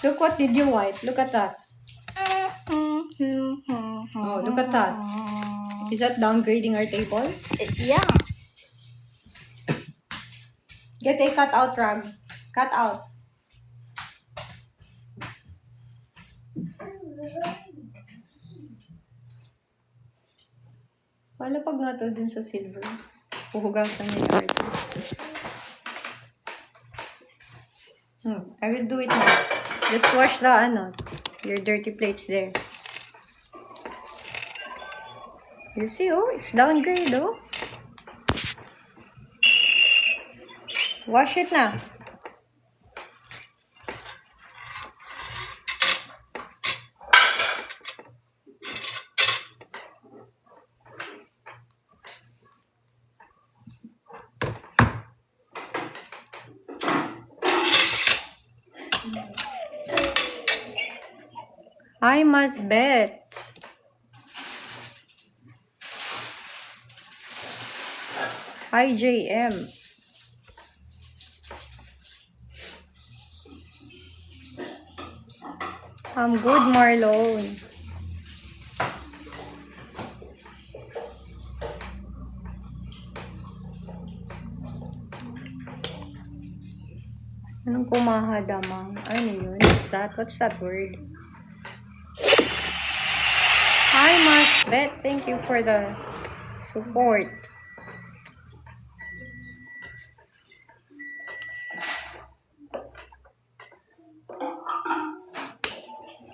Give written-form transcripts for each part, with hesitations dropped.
Look what did you wipe. Look at that. Oh, look at that. Is that downgrading our table? Yeah. Get a cut-out rag. Cut out. Paano pag nato dun sa silver? Puhugasan niya yung art. I will do it now. Just wash the, your dirty plates there. You see, oh, it's downgrade, oh. Wash it na. I must bet. Hi, JM. I'm good, Marlon. Anong kumahadamang? Ano yun? What's that word? Hi, Masbet. Thank you for the support.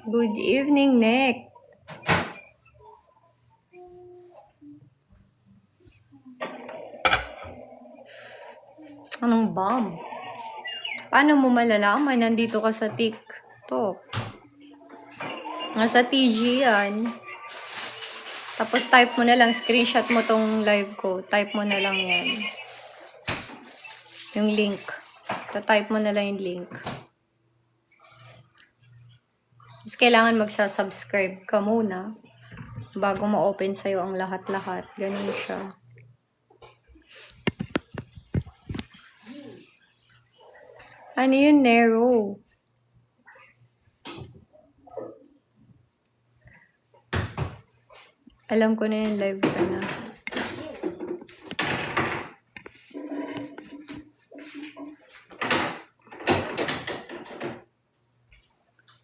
Good evening, Nick. Anong bomb? Paano mo malalaman nandito ka sa TikTok? Nasa TG yan. Tapos type mo na lang, screenshot mo tong live ko. Type mo na lang yan. Yung link. Type mo na lang yung link. Mas kailangan magsasubscribe ka muna bago ma-open sa'yo ang lahat-lahat. Ganun siya. Ano yun, Nero? Alam ko na yung live ka na.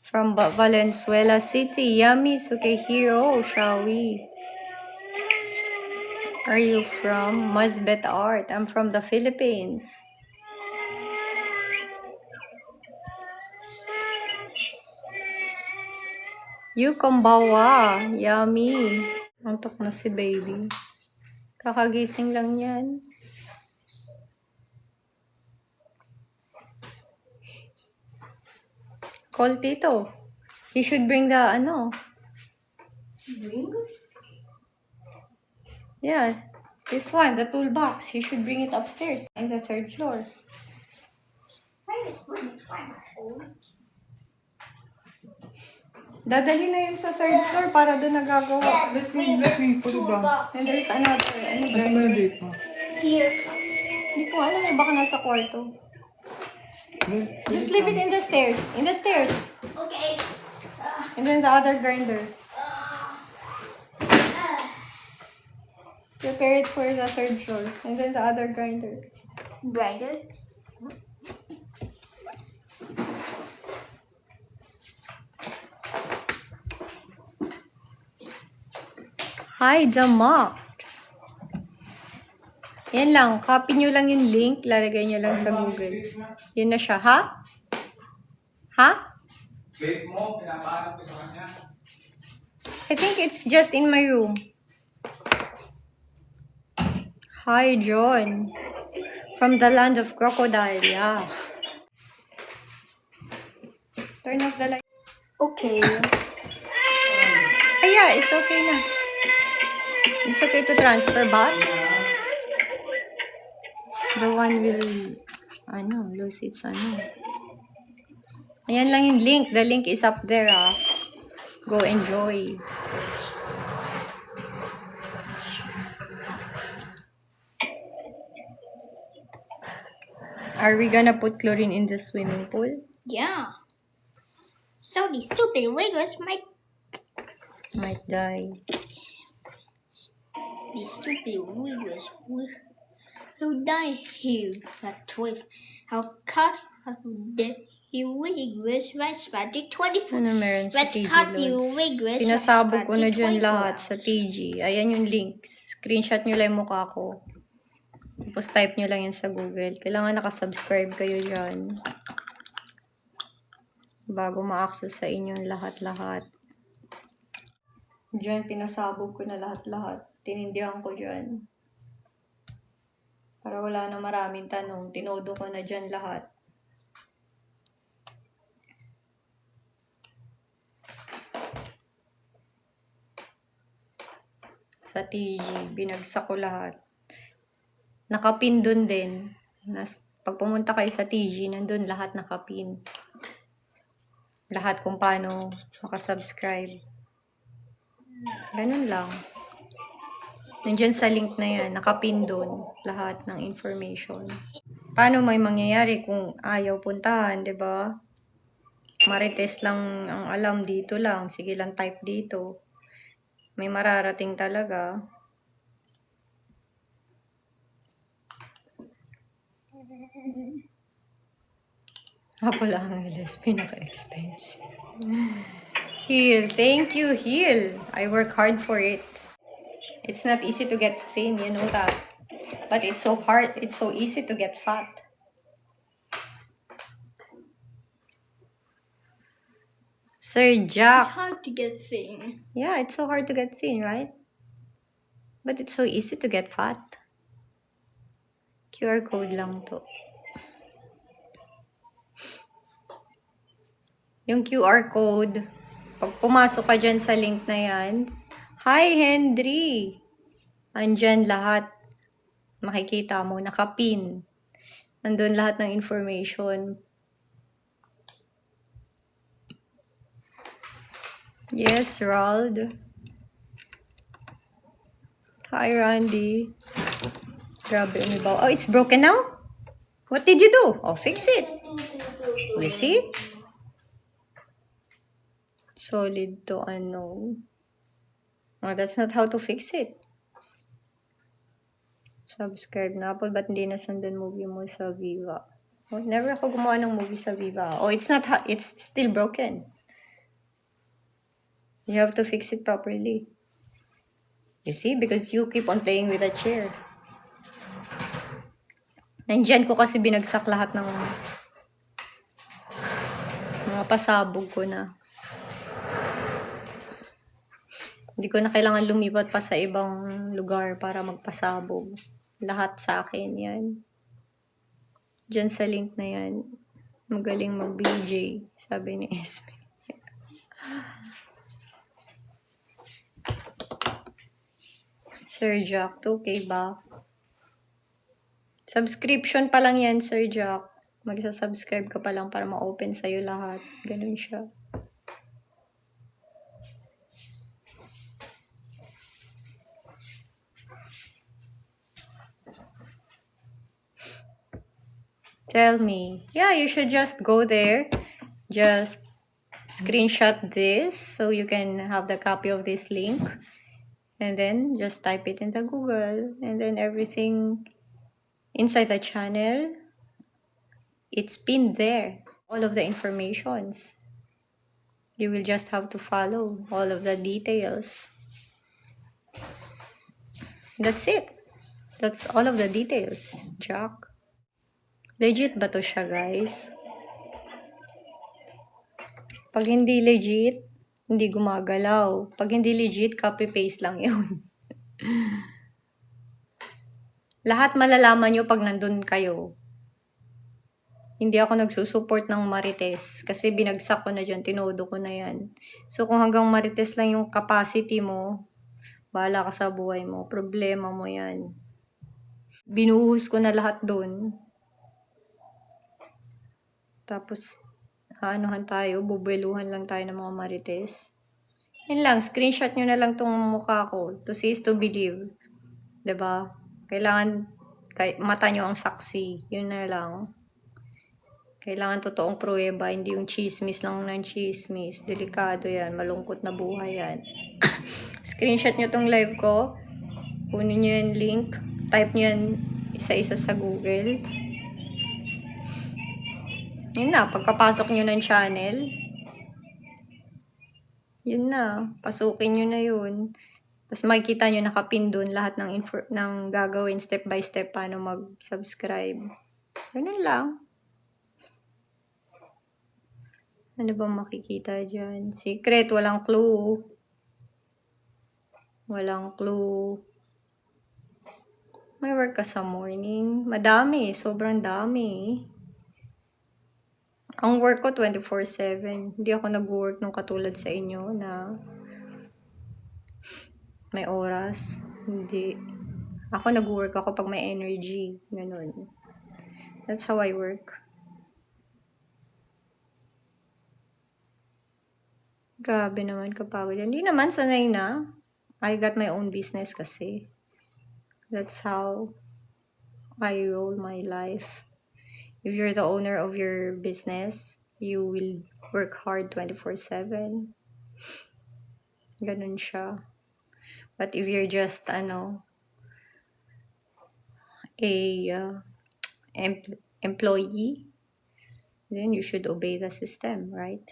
From Valenzuela City. Yummy Sukehiro, shall we? Are you from? Masbet Art. I'm from the Philippines. You kumbawa. Yummy. Antok na si baby. Kakagising lang yan. Call Tito. He should bring the, Bring? Yeah. This one, the toolbox. He should bring it upstairs in the 3rd floor. I just want to find my phone. Dadali na yun sa 3rd floor para doon nagagawa. Let me put it down. And there's another, Here. Hindi ko alam, baka nasa kwarto. Just leave it in the stairs. In the stairs. Okay. And then the other grinder. Prepare it for the 3rd floor. And then the other grinder. Grinder? Hi, Jamax. Yan lang. Copy nyo lang yung link. Lalagay nyo lang sa Google. Yun na siya. Ha? Ha? Vape mo, pinapahanap ko sa kanya. I think it's just in my room. Hi, John. From the land of crocodile. Yeah. Turn off the light. Okay. Ah, yeah. It's okay na. It's okay to transfer back. The one will, lose its, Ayan lang yung link. The link is up there, ah. Go enjoy. Are we gonna put chlorine in the swimming pool? Yeah. So these stupid wiggers might die. these stupid wiggers will die here at 12. How cut the wiggers right by the 24. Ano meron sa Let's TG cut the Lods? wiggers Pinasabog ko na right by dyan 24 lahat sa TG. Ayan yung links. Screenshot nyo lang yung mukha ko. Tapos type nyo lang yan sa Google. Kailangan nakasubscribe kayo dyan. Bago ma-access sa inyong lahat-lahat. Diyan, pinasabog ko na lahat-lahat. Tinindihan ko dyan. Para wala na maraming tanong. Tinodo ko na dyan lahat. Sa TG, binagsak ko lahat. Nakapin dun din. Pag pumunta kayo sa TG, nandun lahat nakapin. Lahat kung paano makasubscribe. Ganun lang. Nandyan sa link na yan, nakapin dun lahat ng information. Paano may mangyayari kung ayaw puntahan, 'di ba? Marites lang ang alam dito lang. Sige lang type dito. May mararating talaga. Pala Angeles, pinaka-expensive. Heal. Thank you, Heal. I work hard for it. It's not easy to get thin, you know that. But it's so hard, it's so easy to get fat. Sir Jack. It's hard to get thin. Yeah, it's so hard to get thin, right? But it's so easy to get fat. QR code lang to. Yung QR code, pag pumasok ka dyan sa link na yan, hi Henry! Andyan lahat. Makikita mo, nakapin. Nandun lahat ng information. Yes, Rald. Hi, Randy. Grabe, umibaw. Oh, it's broken now? What did you do? Oh, fix it. You see? Solid to unknown. Oh, that's not how to fix it. Subscribe na Apple, ba't hindi nasundan movie mo sa Viva? Oh, never ako gumawa ng movie sa Viva. Oh, it's not, it's still broken. You have to fix it properly. You see? Because you keep on playing with a chair. Nandyan ko kasi binagsak lahat ng mga pasabog ko na. Hindi ko na kailangan lumipat pa sa ibang lugar para magpasabog. Lahat sa akin yan. Diyan sa link na yan. Magaling mag-BJ, sabi ni SB. Sir Jack, 2K ba? Subscription pa lang yan, Sir Jack. Magsa-subscribe ka pa lang para ma-open sa'yo lahat. Ganun siya. Tell me. Yeah, you should just go there. Just screenshot this so you can have the copy of this link. And then just type it into Google. And then everything inside the channel, it's pinned there. All of the informations. You will just have to follow all of the details. That's it. That's all of the details, Jack. Legit ba to siya, guys? Pag hindi legit, hindi gumagalaw. Pag hindi legit, copy-paste lang yun. Lahat malalaman nyo pag nandun kayo. Hindi ako nagsusupport ng Marites kasi binagsak ko na dyan, tinodo ko na yan. So kung hanggang Marites lang yung capacity mo, bahala ka sa buhay mo. Problema mo yan. Binuhos ko na lahat dun. Tapos, haanuhan tayo, bubueluhan lang tayo ng mga Marites. Yun lang, screenshot nyo na lang tong mukha ko. To see is to believe. 'Di ba? Kailangan, mata nyo ang saksi. Yun na lang. Kailangan totoong pruweba, hindi yung chismis lang ng chismis. Delikado yan, malungkot na buhay yan. Screenshot nyo tong live ko. Kunin nyo yung link. Type nyo yan isa-isa sa Google. Yun na, pagkapasok nyo ng channel, yun na, pasukin nyo na yun. Tapos makikita nyo nakapin dun lahat ng gagawin step by step paano mag-subscribe. Ganun lang. Ano bang makikita dyan? Secret, walang clue. Walang clue. May work ka sa morning. Madami, sobrang dami. Ang work ko 24/7. Hindi ako nag-work nung katulad sa inyo na may oras. Hindi. Ako nag-work ako pag may energy. Ganun. That's how I work. Grabe naman kapagod. Hindi naman, sanay na. I got my own business kasi. That's how I roll my life. If you're the owner of your business, you will work hard 24/7. Ganun siya. But if you're just, a employee, then you should obey the system, right?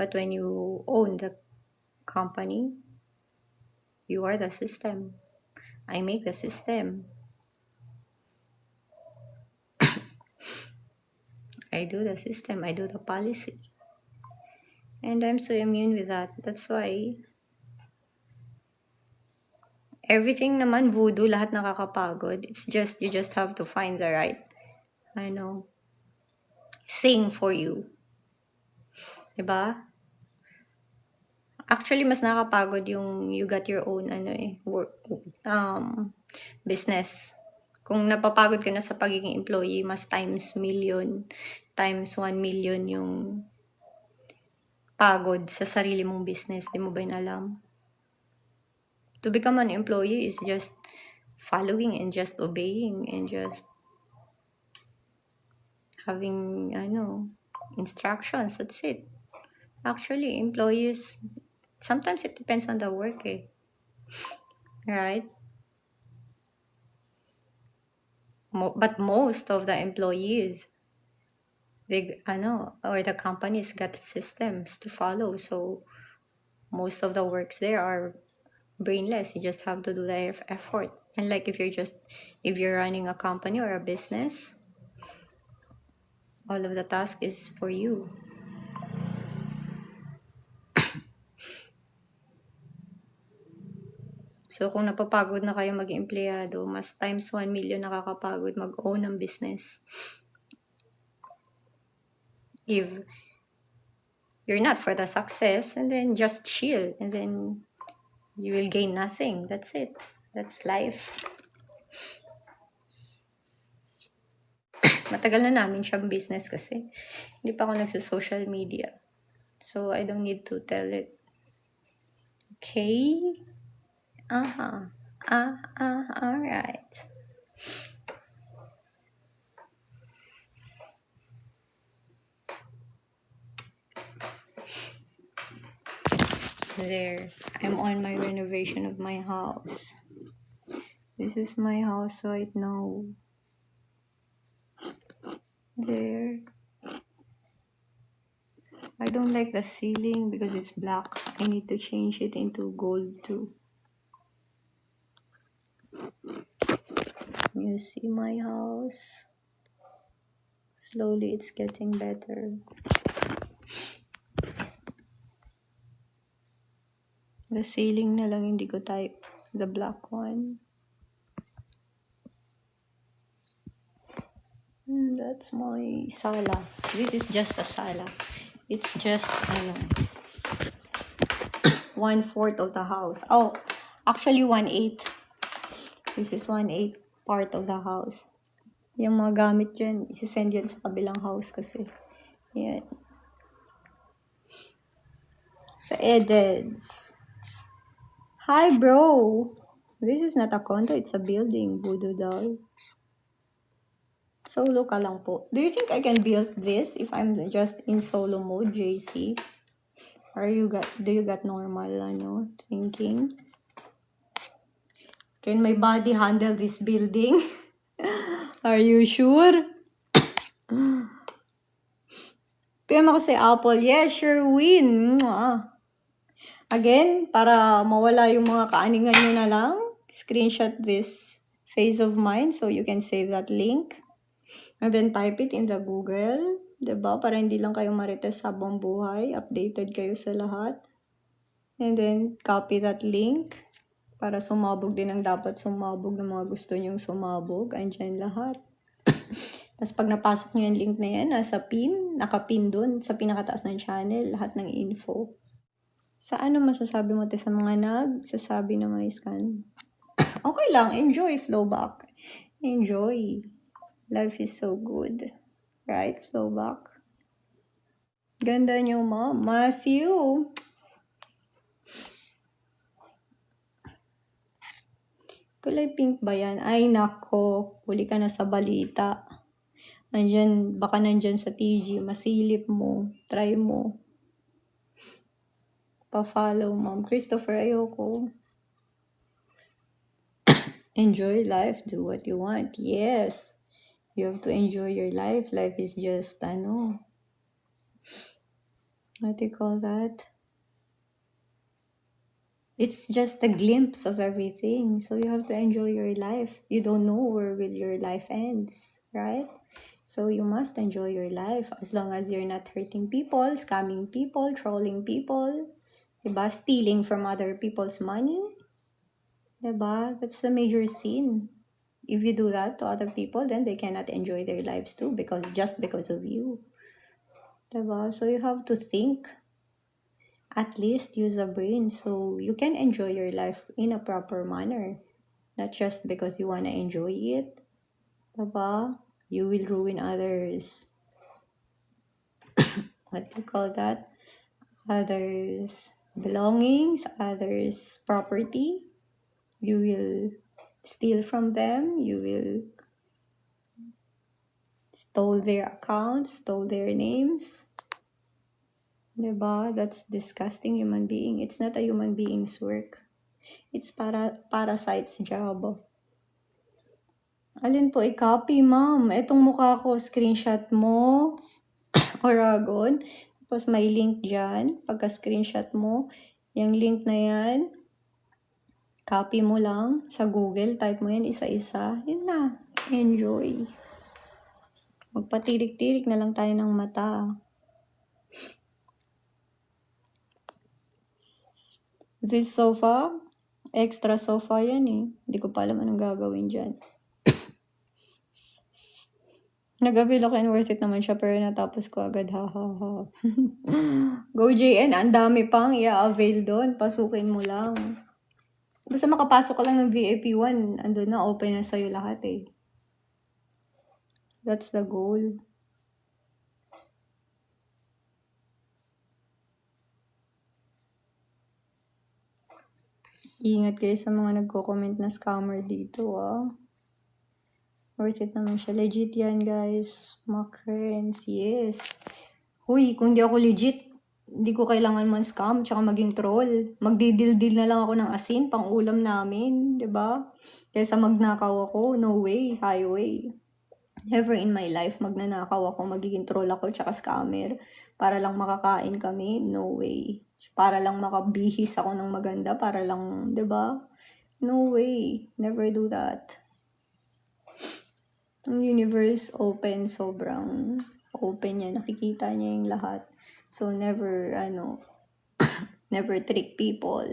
But when you own the company, you are the system. I make the system. I do the system. I do the policy. And I'm so immune with that. That's why everything naman voodoo, lahat nakakapagod. It's just, you just have to find the right, thing for you. Diba? Actually, mas nakakapagod yung you got your own, work, business. Kung napapagod ka na sa pagiging employee, mas times 1 million yung pagod sa sarili mong business. Di mo ba yun alam? To become an employee is just following and just obeying and just having, instructions. That's it. Actually, employees, sometimes it depends on the work, right? But most of the employees, or the companies got systems to follow. So most of the works there are brainless. You just have to do the effort. And like if you're running a company or a business, all of the task is for you. So, kung napapagod na kayo maging empleyado, mas times 1 million nakakapagod mag-own ng business. If you're not for the success, and then just chill, and then you will gain nothing. That's it. That's life. Matagal na namin siyang business kasi hindi pa ako nagsa-social media. So, I don't need to tell it. Okay? Alright. There. I'm on my renovation of my house. This is my house right now. There. I don't like the ceiling because it's black. I need to change it into gold too. You see my house? Slowly it's getting better. The ceiling na lang hindi ko type. The black one. That's my sala. This is just a sala. It's just 1/4 of the house. Oh, actually 1/8. This is 1/8 part of the house. Yung mga gamit dyan, isi-send yan sa kabilang house kasi. Yan. Sa Ededs. Hi, bro! This is not a condo, it's a building, Voodoo doll. Solo ka lang po. Do you think I can build this if I'm just in solo mode, JC? Or do you got normal, thinking? Can my body handle this building? Are you sure? PM ako sa Apple. Yeah, sure win. Again, para mawala yung mga kaaningan nyo na lang, screenshot this face of mine so you can save that link. And then type it in the Google. Diba? Para hindi lang kayo marites habang buhay. Updated kayo sa lahat. And then copy that link. Para sumabog din ang dapat sumabog ng mga gusto nyong sumabog. Andyan lahat. Tapos pag napasok nyo yung link na yan, nasa nakapin dun sa pinakataas ng channel, lahat ng info. Sa ano masasabi mo sa mga nagsasabi na may scan? Okay lang, enjoy Flowback. Enjoy. Life is so good. Right, Flowback? Ganda niyo, Ma'am. Matthew. Kulay pink ba yan? Ay, nako. Huli ka na sa balita. Baka nandyan sa TG. Masilip mo. Try mo. Pa-follow, Ma'am. Christopher, ayoko. Enjoy life. Do what you want. Yes. You have to enjoy your life. Life is just, what do you call that? It's just a glimpse of everything. So you have to enjoy your life. You don't know where will your life ends, right? So you must enjoy your life as long as you're not hurting people, scamming people, trolling people, diba? Stealing from other people's money. Diba? That's a major sin. If you do that to other people, then they cannot enjoy their lives too just because of you. Diba? So you have to think. At least use a brain so you can enjoy your life in a proper manner. Not just because you want to enjoy it. Diba? You will ruin others. What do you call that? Others' belongings, others' property. You will steal from them. You will stole their accounts, stole their names. Diba? That's disgusting human being. It's not a human being's work. It's parasite's job. Alin po, i-copy, ma'am. Etong mukha ko, screenshot mo. Oragon. Tapos may link dyan. Pagka-screenshot mo, yung link na yan, copy mo lang sa Google. Type mo yan isa-isa. Yun na. Enjoy. Magpatirik-tirik na lang tayo ng mata. This sofa, extra sofa yan eh. Hindi ko pa alam anong gagawin dyan. Nag-avail ako and worth it naman siya pero natapos ko agad. Ha. Go JN, ang dami pang i-avail doon. Pasukin mo lang. Basta makapasok ka lang ng VIP 1, andun na, open na sa'yo lahat eh. That's the goal. Ingat kayo sa mga nagko-comment na scammer dito, Worth it naman siya. Legit yan, guys. Makrens, yes. Huy, kung di ako legit, hindi ko kailangan man scam, tsaka maging troll. Magdidil-dil na lang ako ng asin, pang ulam namin, diba? Kaysa magnakaw ako, no way, highway. Never in my life magnanakaw ako, magiging troll ako, tsaka scammer. Para lang makakain kami, no way. Para lang makabihis ako ng maganda, para lang, diba? No way, never do that. Ang universe open, sobrang open niya. Nakikita niya yung lahat. So, never, never trick people.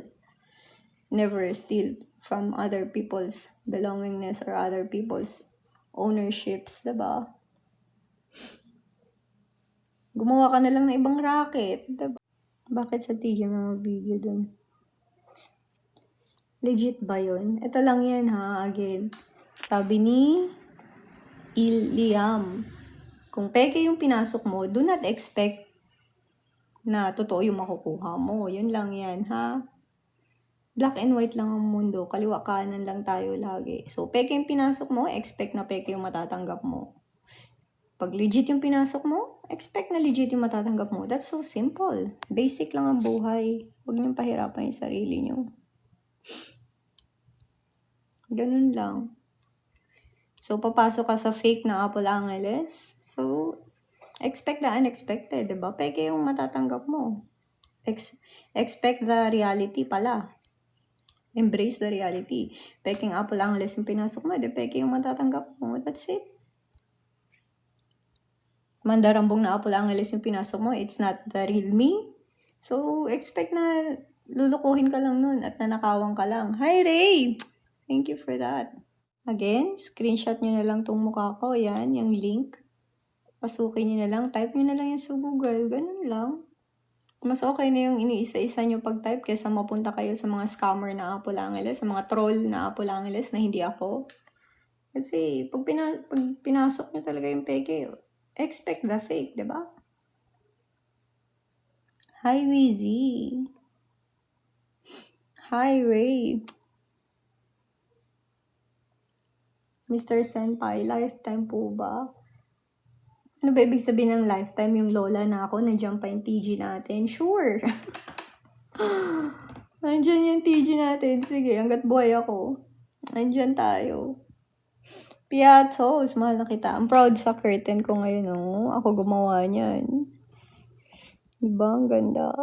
Never steal from other people's belongingness or other people's ownerships, diba? Gumawa ka na lang ng ibang racket, diba? Bakit sa TG may mga video dun? Legit ba yun? Ito lang yan ha, again. Sabi ni Iliam, kung peke yung pinasok mo, do not expect na totoo yung makukuha mo. Yun lang yan, ha? Black and white lang ang mundo. Kaliwa kanan lang tayo lagi. So, peke yung pinasok mo, expect na peke yung matatanggap mo. pag legit yung pinasok mo, expect na legit yung matatanggap mo. That's so simple. Basic lang ang buhay. Huwag niyong pahirapan yung sarili niyo. Ganun lang. So, papasok ka sa fake na Apple Angeles. So, expect the unexpected, diba? Peke yung matatanggap mo. Expect the reality pala. Embrace the reality. Peking Apple Angeles yung pinasok mo, peke yung matatanggap mo. That's it. Mandarambong na Apple Angeles yung pinasok mo, it's not the real me. So, expect na lulukuhin ka lang nun at nanakawang ka lang. Hi, Ray! Thank you for that. Again, screenshot nyo na lang tong mukha ko. Yan, yung link. Pasukin nyo na lang. Type nyo na lang yan sa Google. Ganun lang. Mas okay na yung iniisa-isa nyo pag-type kaysa mapunta kayo sa mga scammer na Apple Angeles, sa mga troll na Apple Angeles na hindi ako. Kasi, pag pinasok nyo talaga yung peke, expect the fake, diba? Hi, Wheezy. Hi, Ray. Mr. Senpai, lifetime po ba? Ano ba ibig sabihin ng lifetime? Yung lola na ako, nandiyan pa yung TG natin? Sure! Nandiyan yung TG natin. Sige, hanggat buhay ako. Nandiyan tayo. Piatos, mahal na kita. I'm proud sa curtain ko ngayon, oh. Ako gumawa niyan. Diba? Ang ganda.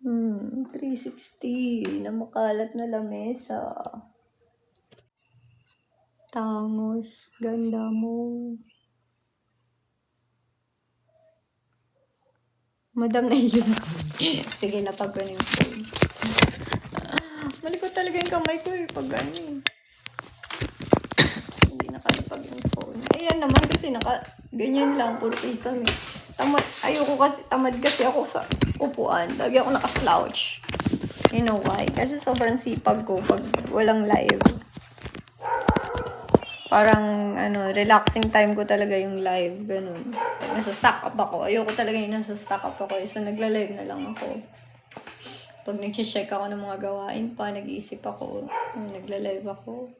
Hmm, 360 na makalat na lamesa. Tangos, ganda mo. Madam na yun. Sige, lapag ko na yung phone. Malikot talaga yung kamay ko eh, pag ano eh. Hindi nakalapag yung phone. Ayan naman kasi ganyan lang, puro isang eh. Tamad kasi ako sa upuan. Lagi ako nakaslouch. You know why? Kasi sobrang sipag ko pag walang live. Parang, relaxing time ko talaga yung live. Ganun. Pag nasa stock up ako. Ayoko talaga yung nasa stock up ako. So, nagla-live na lang ako. Pag nag-check ako ng mga gawain pa, nag-iisip ako. Nagla-live ako.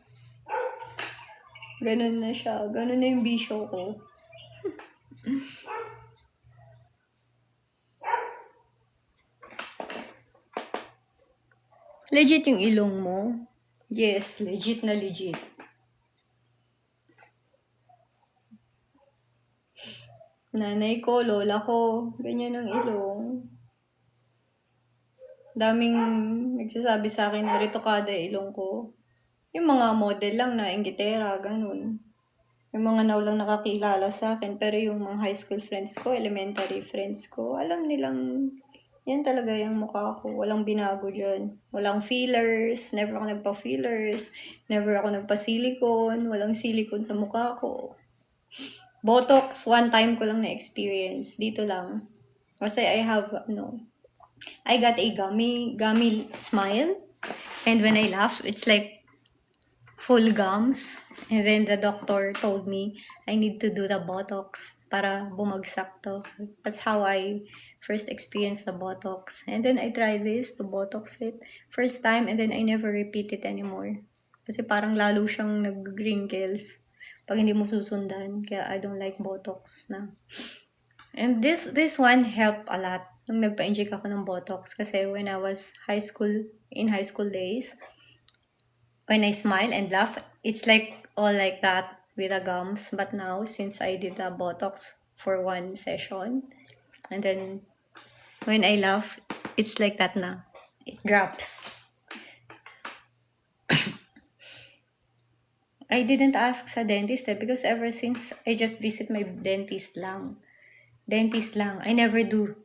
Ganun na siya. Ganun na yung bisyo ko. Legit yung ilong mo? Yes, legit na legit. Nanay ko, lola ko, ganyan ang ilong. Daming nagsasabi sa akin na retokada ilong ko. Yung mga model lang na inggitera, ganun. Yung mga now lang nakakilala sa akin. Pero yung mga high school friends ko, elementary friends ko, alam nilang yan talaga yung mukha ko. Walang binago dyan. Walang fillers. Never ako nagpa-fillers. Never ako nagpa-silicone. Walang silicone sa mukha ko. Botox, one time ko lang na-experience. Dito lang. Kasi I got a gummy smile. And when I laugh, it's like full gums. And then the doctor told me I need to do the Botox para bumagsak to. That's how I first experienced the Botox. And then I tried this to Botox it. First time, and then I never repeat it anymore. Kasi parang lalo siyang nag-wrinkles pag hindi mo susundan. Kaya I don't like Botox na. And this one helped a lot nung nagpa-inject ako ng Botox. Kasi when I was in high school days, when I smile and laugh, it's like all like that with the gums. But now, since I did the Botox for one session, and then when I laugh, it's like that na. It drops. I didn't ask sa dentist because ever since I just visit my dentist lang. I never do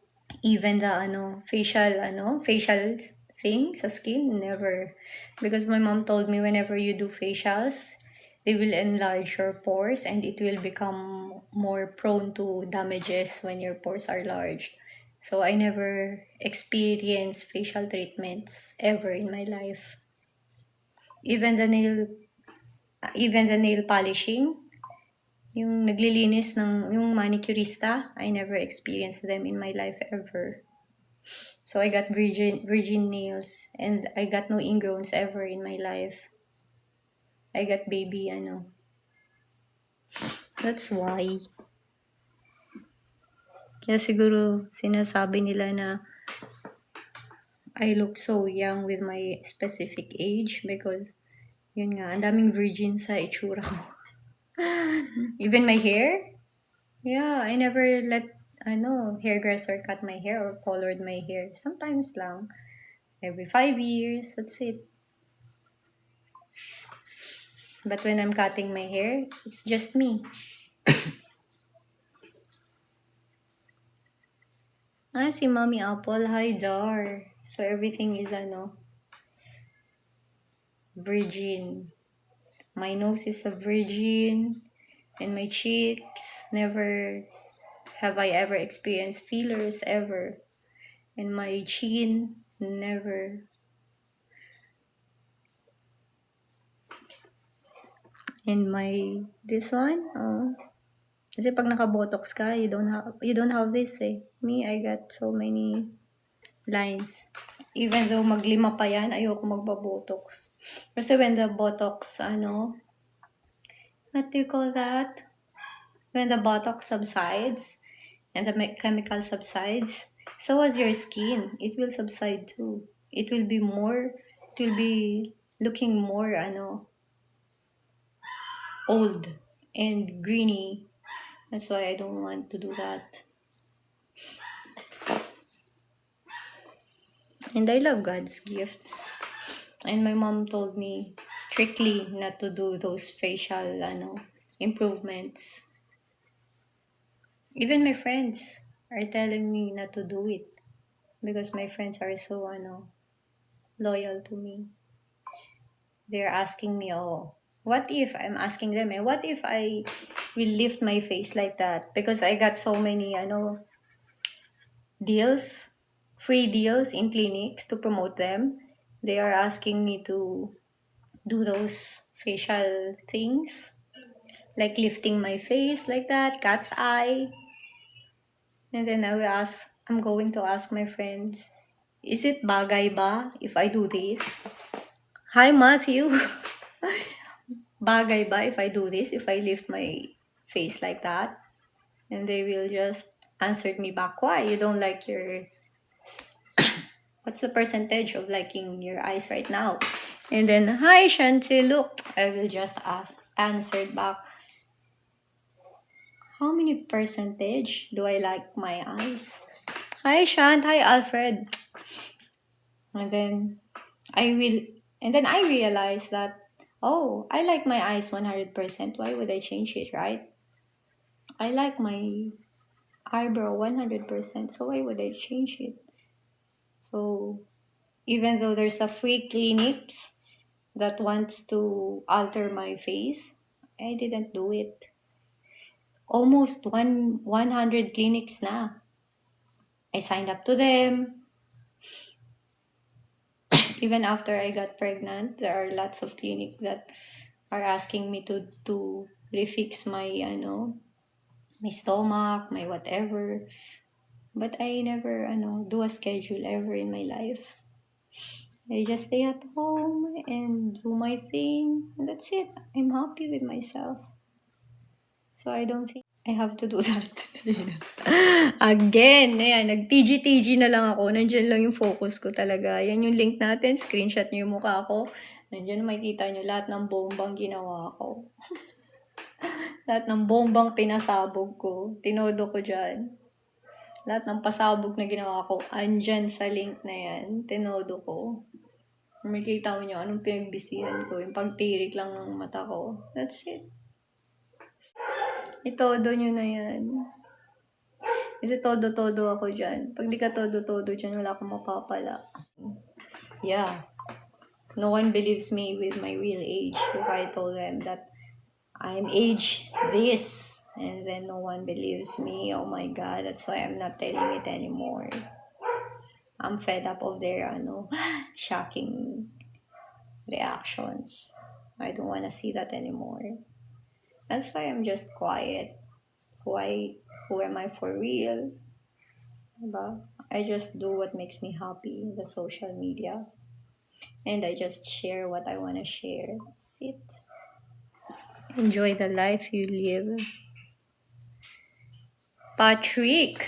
even the facial thing sa skin, never. Because my mom told me whenever you do facials, they will enlarge your pores and it will become more prone to damages when your pores are large. So I never experienced facial treatments ever in my life. Even the nail polishing, yung naglilinis yung manicurista, I never experienced them in my life ever. So I got virgin nails and I got no ingrowns ever in my life. I got baby, That's why. Kaya siguro sinasabi nila na I look so young with my specific age because yun nga, ang daming virgin sa itsura ko. Even my hair? Yeah, I never let hairdresser cut my hair or colored my hair. Sometimes lang. Every 5 years, that's it. But when I'm cutting my hair, it's just me. Si Mommy Apple. Hi, Dar. So everything is virgin. My nose is a virgin. And my cheeks, never have I ever experienced fillers ever. And my chin, never. And this one, kasi pag naka-botox ka, you don't have this eh. Me, I got so many lines. Even though maglima pa yan, ayoko magpa-botox. Kasi when the botox, what do you call that? When the botox subsides and the chemical subsides, so as your skin, it will subside too. It will be looking more, old and greeny. That's why I don't want to do that. And I love God's gift. And my mom told me strictly not to do those facial improvements. Even my friends are telling me not to do it because my friends are so loyal to me. They're asking me, what if I'm asking them, what if I will lift my face like that? Because I got so many deals, free deals in clinics to promote them. They are asking me to do those facial things, like lifting my face like that, cat's eye. And then I'm going to ask my friends, is it bagay ba if I do this? Hi, Matthew. Bagay ba if I do this, if I lift my face like that? And they will just answer me back, why? You don't like what's the percentage of liking your eyes right now? And then, hi, Shanti, look. I will just answer back, how many percentage do I like my eyes? Hi, Shant. Hi, Alfred. And then I realized that, I like my eyes 100%. Why would I change it, right? I like my eyebrow 100%. So why would I change it? So even though there's a free clinics that wants to alter my face, I didn't do it. Almost 100 clinics na. I signed up to them. Even after I got pregnant, there are lots of clinics that are asking me to refix my my stomach, my whatever. But I never do a schedule ever in my life. I just stay at home and do my thing, and that's it. I'm happy with myself. So I don't think I have to do that. Again, ayan, nag-TG-TG na lang ako. Nandiyan lang yung focus ko talaga. Yan yung link natin. Screenshot nyo yung mukha ko. Nandiyan makikita nyo lahat ng bombang ginawa ko. Lahat ng bombang pinasabog ko. Tinodo ko dyan. Lahat ng pasabog na ginawa ko, andyan sa link na yan. Tinodo ko. Makikita mo nyo anong pinagbisihan ko. Yung pagtirik lang ng mata ko. That's it. Itodo nyo na yan. Kasi todo-todo ako dyan. Pag di ka todo-todo dyan, wala akong mapapala. Yeah. No one believes me with my real age. If I told them that I'm age this, and then no one believes me, oh my God, that's why I'm not telling it anymore. I'm fed up of their, shocking reactions. I don't want to see that anymore. That's why I'm just quiet. Who am I for real? Diba? I just do what makes me happy in the social media. And I just share what I want to share. That's it. Enjoy the life you live. Patrick!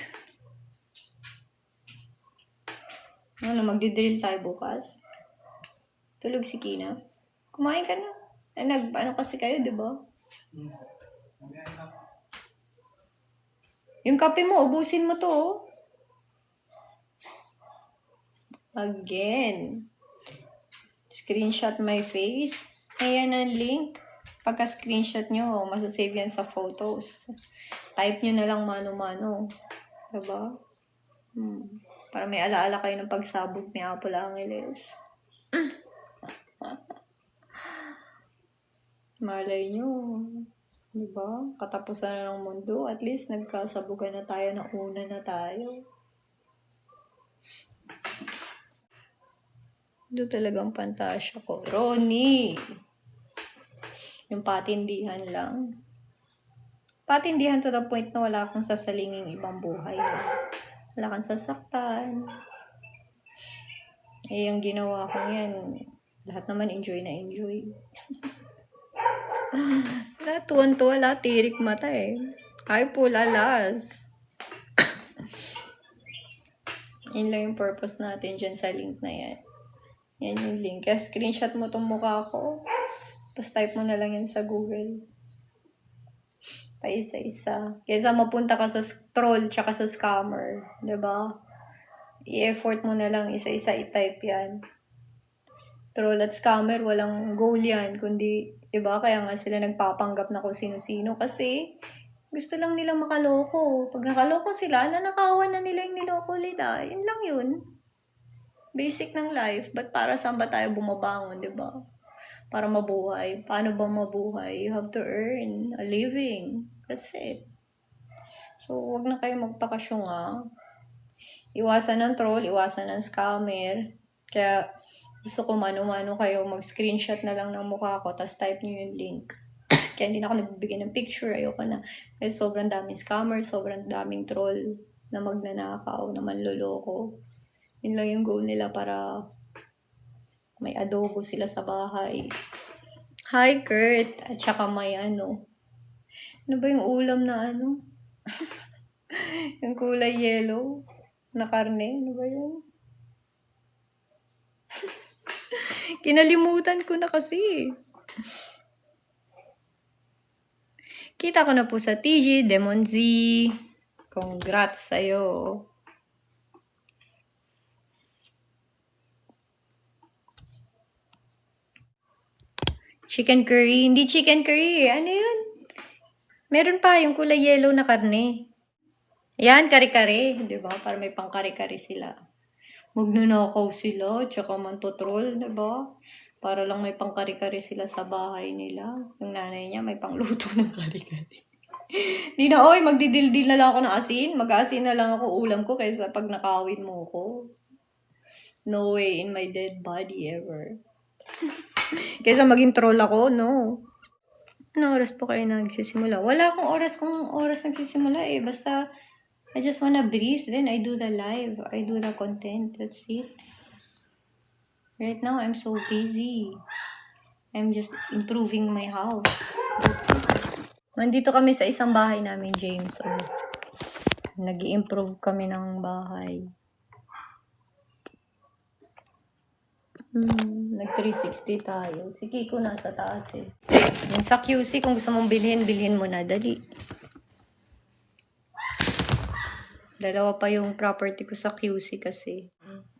Ano, magdidrill tayo bukas? Tulog si Kina? Kumain ka na. Ano kasi kayo, di ba? Yung kape mo, ubusin mo to. Oh. Again. Screenshot my face. Ayan ang link. Pagka-screenshot nyo, masasave yan sa photos. Type nyo na lang mano-mano. Diba? Para may alaala kayo ng pagsabog ni Apple Angeles. Malay nyo. Diba? Katapusan na ng mundo. At least nagkasabugan na tayo na una na tayo. Ito talagang pantasya ko. Ronnie! Yung patindihan lang. Patindihan to the point na wala akong sasalinging ibang buhay. Wala kang sasaktan. Eh, yung ginawa ko yan, lahat naman enjoy na enjoy. Lahat tuwan-tuwa, lahat tirik mata eh. Ay po, lalas. Yun lang yung purpose natin dyan sa link na yan. Yan yung link. Kaya screenshot mo tong mukha ko. Tapos type mo na lang yan sa Google. Pa isa-isa. Kaysa mapunta ka sa troll tsaka sa scammer. Diba? I-effort mo na lang isa-isa i-type yan. Troll at scammer, walang goal yan. Kundi, diba? Kaya nga sila nagpapanggap na kung sino-sino. Kasi, gusto lang nila makaloko. Pag nakaloko sila, nanakawan na nila yung niloko nila. Yun lang yun. Basic ng life. Ba't para saan ba tayo bumabangon, diba? Para mabuhay. Paano ba mabuhay? You have to earn a living. That's it. So, wag na kayo magpakasyon nga. Iwasan ng troll, iwasan ng scammer. Kaya, gusto ko mano-mano kayo, mag-screenshot na lang ng mukha ko, tapos type nyo yung link. Kaya hindi na ako nagbibigay ng picture, ayoko na. Kasi sobrang daming scammer, sobrang daming troll na magnanakaw, na manloloko. Yun lang yung goal nila para may adobo sila sa bahay. Hi, Kurt! At saka may ano. Ano ba yung ulam na ano? Yung kulay yellow na karne. Ano ba yun? Kinalimutan ko na kasi. Kita ko na po sa TG, Demon Z. Congrats sa'yo. Chicken curry. Hindi chicken curry. Ano yun? Meron pa yung kulay yellow na karne. Yan, kare-kare. Diba? Para may pang kare-kare sila. Magnanakaw sila. Tsaka mantotroll. Diba? Para lang may pang kare-kare sila sa bahay nila. Yung nanay niya may pangluto ng kare-kare. Di na, oy, magdidildil na lang ako ng asin. Mag-asin na lang ako ulam ko kaysa pag nakawin mo ko. No way in my dead body ever. Kaysa maging troll ako, no. Ano oras po kayo nagsisimula? Wala akong oras kung oras nagsisimula eh. Basta, I just wanna breathe. Then I do the live. I do the content. That's it. Right now, I'm so busy. I'm just improving my house. That's it. Nandito kami sa isang bahay namin, James. So, nag-i-improve kami ng bahay. Nag-360 tayo. Si Kiko nasa taas eh. Yung sa QC, kung gusto mong bilhin mo na. Dali. Dalawa pa yung property ko sa QC kasi.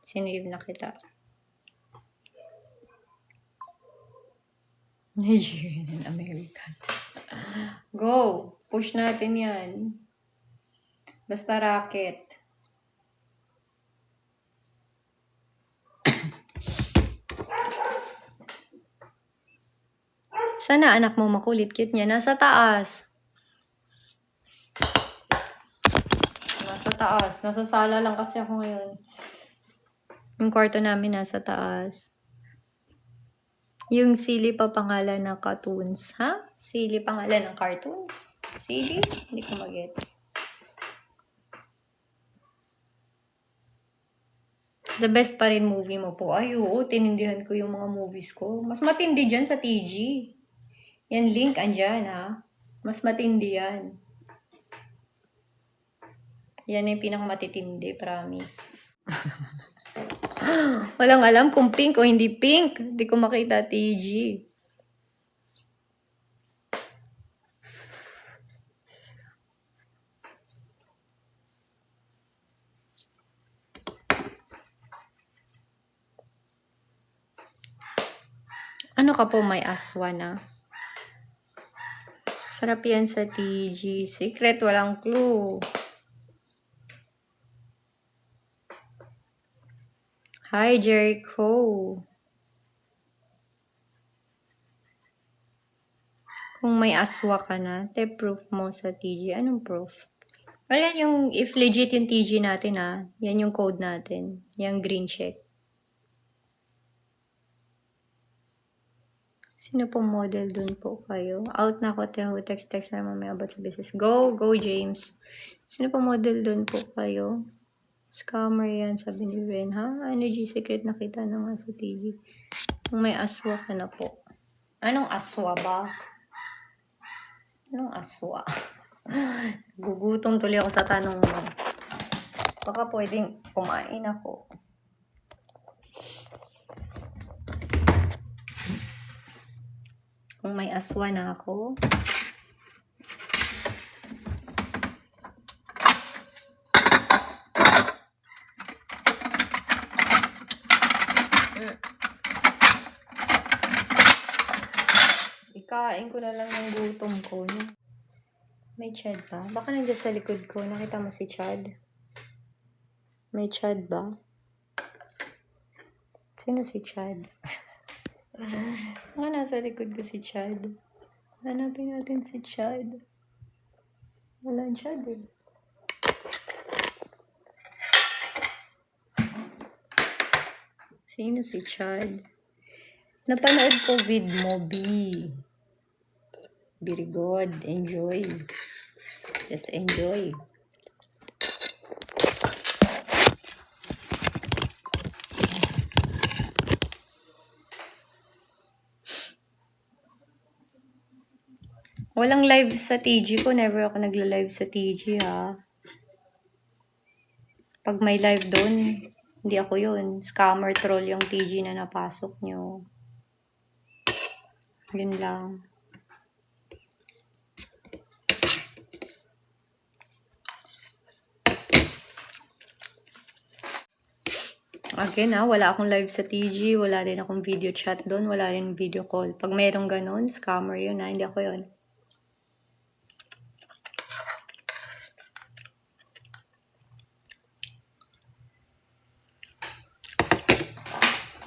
Sinave na kita. Nigerian and American. Go! Push natin yan. Basta racket. Sana anak mo makulit. Cute niya. Nasa taas. Nasa taas. Nasa sala lang kasi ako ngayon. Yung kwarto namin nasa taas. Yung Silly pa pangalan ng cartoons. Ha? Silly pangalan ng cartoons? Silly? Hindi ko magets. The best pa rin movie mo po. Ay, oo. Tinindihan ko yung mga movies ko. Mas matindi dyan sa TG. Yan link, andyan ha. Mas matindi yan. Yan yung pinakamatitindi, promise. Walang alam kung pink o hindi pink. Hindi ko makita, TG. Ano ka po, may aswa na? Sarap yan sa TG. Secret, walang clue. Hi, Jericho. Kung may aswa ka na, proof mo sa TG. Anong proof? Well, yan yung, if legit yung TG natin ha, yan yung code natin. Yung green check. Sino po model dun po kayo? Out na ako, Teho. Text na mamaya about sa business. Go, James. Sino po model dun po kayo? Scammer yan, sabi ni Ren. Ha? Energy secret nakita na nga sa TV. Kung may aswa ka na po. Anong aswa ba? Anong aswa? Gugutom tuloy ako sa tanong mo. Baka pwedeng kumain ako. Kung may aswa na ako. Ikain ko na lang yung gutom ko. May Chad ba? Baka nandiyan sa likod ko. Nakita mo si Chad? May Chad ba? Sino si Chad? Baka nasa likod ko si Chad. Hanapin natin si Chad. Wala Chad eh. Sino si Chad? Napanood ko vid mo, B. Very good. Enjoy. Just enjoy. Walang live sa TG ko. Never ako nagla-live sa TG, ha. Pag may live doon, hindi ako yun. Scammer troll yung TG na napasok nyo. Yun lang. Again, wala akong live sa TG. Wala din akong video chat doon. Wala din video call. Pag mayroong ganun, scammer yun, ha. Hindi ako yun.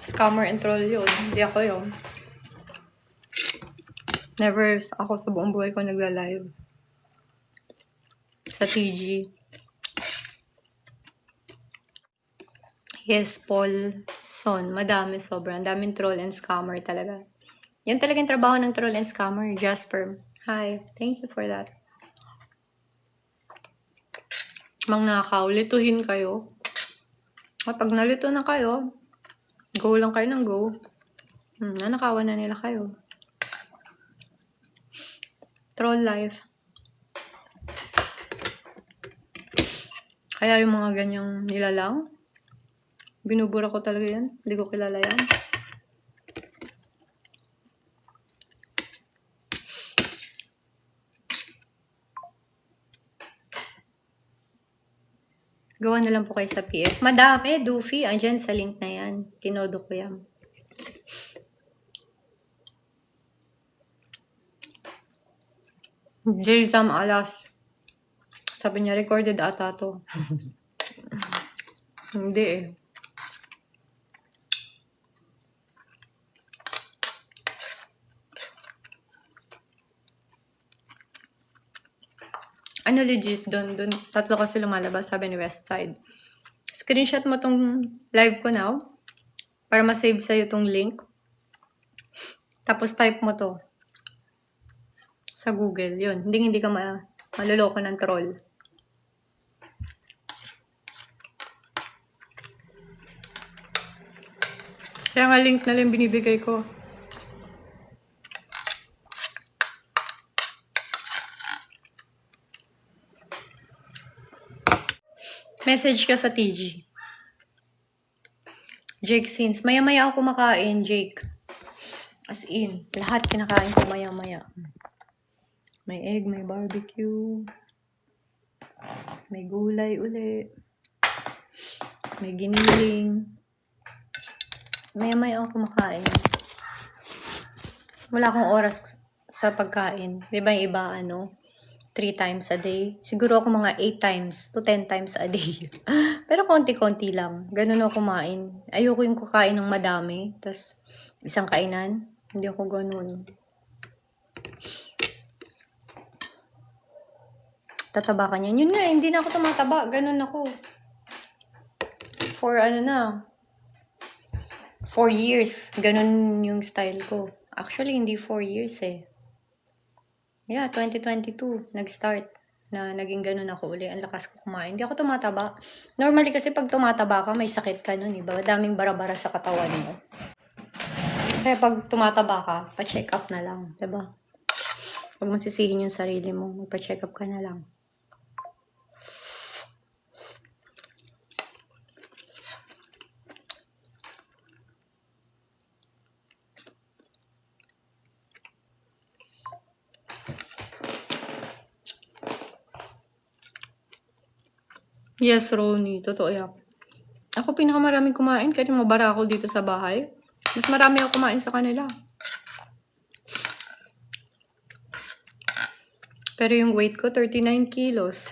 Scammer and troll yun. Hindi ako yun. Never ako sa buong buhay ko nagla-live. Sa TG. Yes, Paul Son. Madami, sobrang. Daming troll and scammer talaga. Yan talagang trabaho ng troll and scammer. Jasper. Hi. Thank you for that. Mga nakaw, lituhin kayo. At pag nalito na kayo, go lang kayo ng go. Nanakawan na nila kayo. Troll life. Kaya yung mga ganyang nilalang, binubura ko talaga yan. Hindi ko kilala yan. Gawa na lang po kayo sa PF. Madami, Doofy. Andyan sa link na yan. Tinodo ko yan. Jason Alas. Sabi niya, recorded ata to. Hindi eh. Ano legit doon? Tatlo kasi lumalabas, sabi ni Westside. Screenshot mo tong live ko now para ma-save sa'yo tong link. Tapos type mo to sa Google. Yun. Hindi ka maluloko ng troll. Kaya nga link na lang binibigay ko. Message ka sa TG. Jake Sins. Maya-maya ako kumakain, Jake. As in, lahat kinakain ko maya-maya. May egg, may barbecue. May gulay uli. Tapos may giniling. Maya-maya ako kumakain. Wala akong oras sa pagkain. Di ba yung iba, 3 times a day. Siguro ako mga 8 times to 10 times a day. Pero konti-konti lang. Ganun ako kumain. Ayoko yung kukain ng madami. Tapos, isang kainan. Hindi ako ganun. Tataba ka niyan. Yun nga, hindi na ako tumataba. Ganun ako. For 4 years. Ganun yung style ko. Actually, hindi 4 years eh. Yeah, 2022, nag-start na naging ganun ako uli. Ang lakas ko kumain. Hindi ako tumataba. Normally kasi pag tumataba ka, may sakit ka nun, iba. Daming bara-bara sa katawan mo. Kaya pag tumataba ka, pa-check up na lang, diba? Huwag mong sisihin yung sarili mo. Magpa-check up ka na lang. Yes, Ronnie. Totoo yan. Ako pinakamaraming kumain kahit mabara ako dito sa bahay. Mas marami ako kumain sa kanila. Pero yung weight ko, 39 kilos.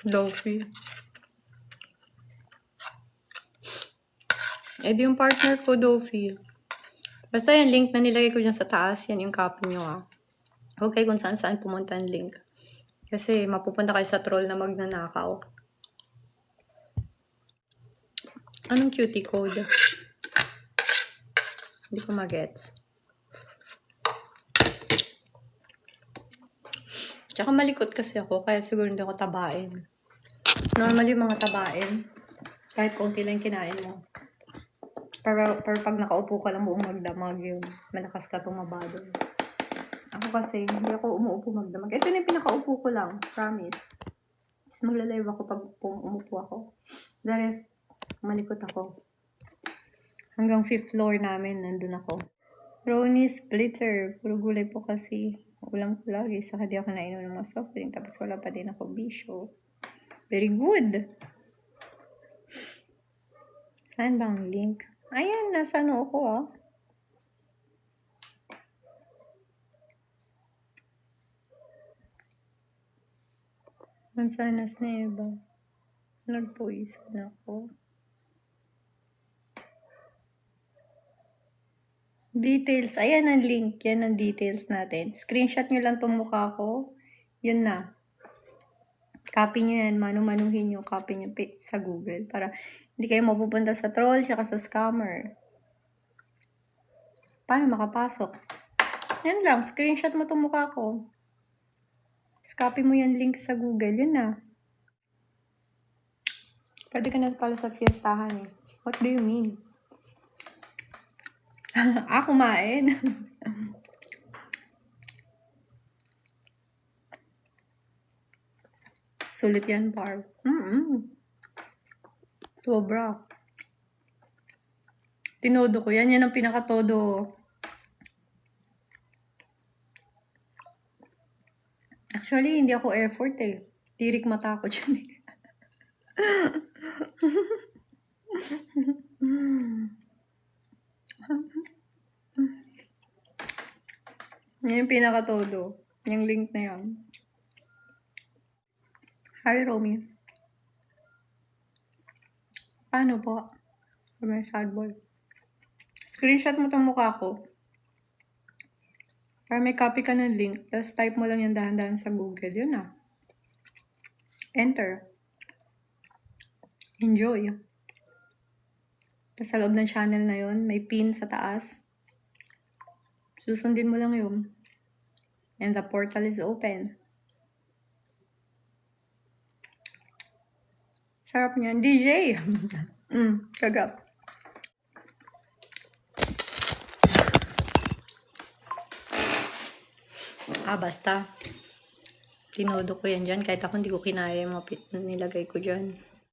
Lofi. Eh di yung partner ko, Dofi. Basta yung link na nilagay ko dyan sa taas, yan yung copy nyo Okay, kung saan-saan pumunta ang link. Kasi mapupunta kayo sa troll na magnanakaw. Anong cutie code? Hindi ko magets. Tsaka malikot kasi ako, kaya siguro hindi ako tabain. Normally, mga tabain, kahit konti lang kinain mo. Pero pag nakaupo ka lang buong magdamag yun, malakas ka tumaba doon. Ako kasi, hindi ako umuupo magdamag. Ito na yung pinakaupo ko lang, promise. Tapos maglalive ako pag umupo ako. The rest, malikot ako. Hanggang 5th floor namin, nandun ako. Ronnie Splitter, puro gulay po kasi. Ulam ko lagi, saka di ako nainom ng mga soft drink. Tapos wala pa din ako bisyo. Very good! Saan ba ang link? Ayan, nasa ko Mansanas na iba. Nagpuisan ako. Details. Ayan ang link. Yan ang details natin. Screenshot nyo lang itong mukha ko. Yun na. Copy nyo yan. Manu-manuhin yung copy nyo sa Google. Para hindi kayo mapupunta sa troll tsaka sa scammer. Paano makapasok? Yan lang. Screenshot mo itong mukha ko. Copy mo yung link sa Google. Yun na. Pwede ka na pala sa fiestahan eh. What do you mean? Kumain. Sulit yan, Barb. Sobra. Tinodo ko yan. Yan ang pinakatodo. Actually, hindi ako effort eh. Tirik mata ko dyan eh. Yan yung pinakatodo. Yung link na yan. Hi, Romy. Paano po? May sad boy. Screenshot mo itong mukha ko. Para may copy ka ng link. Tapos type mo lang yung dahan-dahan sa Google. Yun na. Enter. Enjoy. Tapos sa loob ng channel na yun, may pin sa taas. Susundin mo lang yun. And the portal is open. Sarap niyan. DJ! Kagap. Basta. Tinodo ko yan dyan. Kahit ako hindi ko kinaya yung mga nilagay ko dyan.